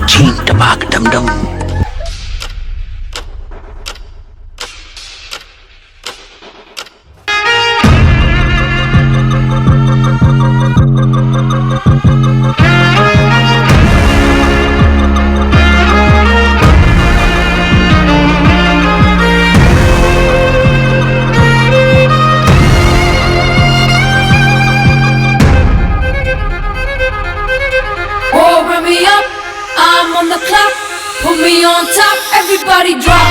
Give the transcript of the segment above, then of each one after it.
Ching tabak dum dum. I'm on the clock, put me on top, everybody drop.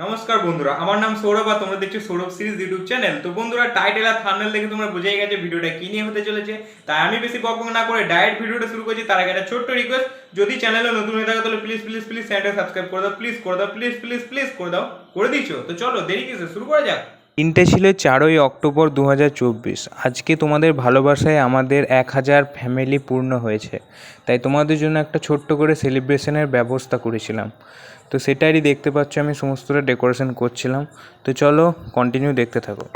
নমস্কার বন্ধুরা, আমার নাম সৌরভ আর তোমরা দেখছো সৌরভ সিরিজ ইউটিউব চ্যানেল। তো বন্ধুরা, টাইটেল আর থাম্বনেল দেখে তোমরা বুঝেই গেছে ভিডিওটা কি নিয়ে হতে চলেছে। তাই আমি বেশি বকবক না করে ডাইরেক্ট ভিডিওটা শুরু করছি। তার আগে একটা ছোট্ট রিকোয়েস্ট, যদি চ্যানেলে নতুন হয়ে থাকে তাহলে প্লিজ প্লিজ প্লিজ চ্যানেলটা সাবস্ক্রাইব করে দাও, প্লিজ করে দাও, প্লিজ প্লিজ প্লিজ করে দাও। করে দিচ্ছ তো চলো, দেরি কিসে, শুরু করা যাক। দিনটা ছিল 4ই অক্টোবর 2024। আজকে তোমাদের ভালোবাসায় আমাদের 1000 ফ্যামিলি পূর্ণ হয়েছে, তাই তোমাদের জন্য একটা ছোট্ট করে সেলিব্রেশনের ব্যবস্থা করেছিলাম। তো সেটারই দেখতে পাচ্ছ, আমি সমস্তটা ডেকোরেশন করছিলাম। তো চলো কন্টিনিউ দেখতে থাকো।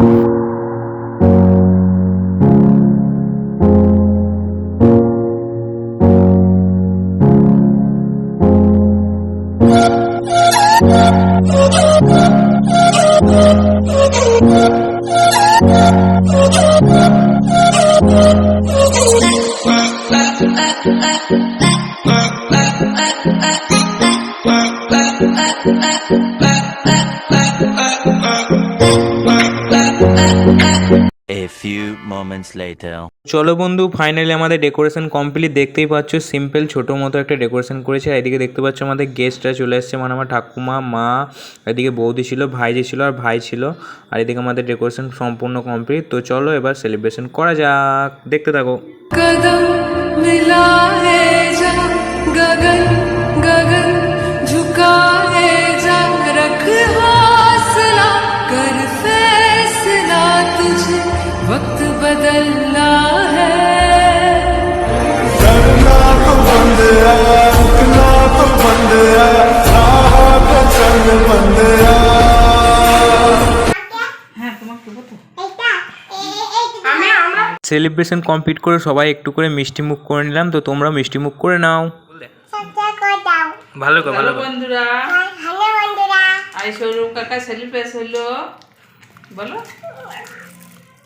A few moments later. চলো বন্ধু, ফাইনালি আমাদের ডেকোরেশন কমপ্লিট। দেখতেই পাচ্ছ সিম্পল ছোটো মতো একটা ডেকোরেশন করেছে। আর এদিকে দেখতে পাচ্ছ আমাদের গেস্টরা চলে এসছে, মানে আমার ঠাকুমা, মা, এদিকে বৌদি ছিল, ভাইজি ছিল আর ভাই ছিল। আর এদিকে আমাদের ডেকোরেশন সম্পূর্ণ কমপ্লিট। তো চলো এবার সেলিব্রেশন করা যাক, দেখতে থাকো। कदम मिला है जा गगन गगन झुका है जा रख हौसला कर फैसला तुझे वक्त बदलना है डरना तो बंद है, रुकना तो बंद है, राह पे चल बंद है। সেলিব্রেশন কমপ্লিট করে সবাই একটু করে মিষ্টি মুখ করে নিলাম। তো তোমরা মিষ্টি মুখ করে নাও। ভালো করে, ভালো করে। বন্ধুরা, আই সৌরভ কাকা সেলিব্রেশন হলো, বলো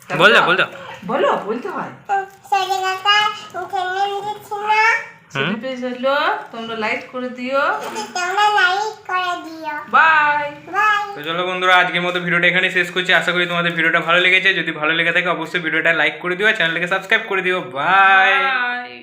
বল দাও, বল দাও। বলো, বলতে হয়। সেলিব্রেশন হলো, তোমরা লাইক করে দিও। বাই। তো চলো বন্ধুরা, আজকের মতো ভিডিওটা এখানে শেষ করছি। আশা করি তোমাদের ভিডিওটা ভালো লেগেছে। যদি ভালো লেগে থাকে অবশ্যই ভিডিওটা লাইক করে দিও, চ্যানেলটাকে সাবস্ক্রাইব করে দিও। বাই। বাই।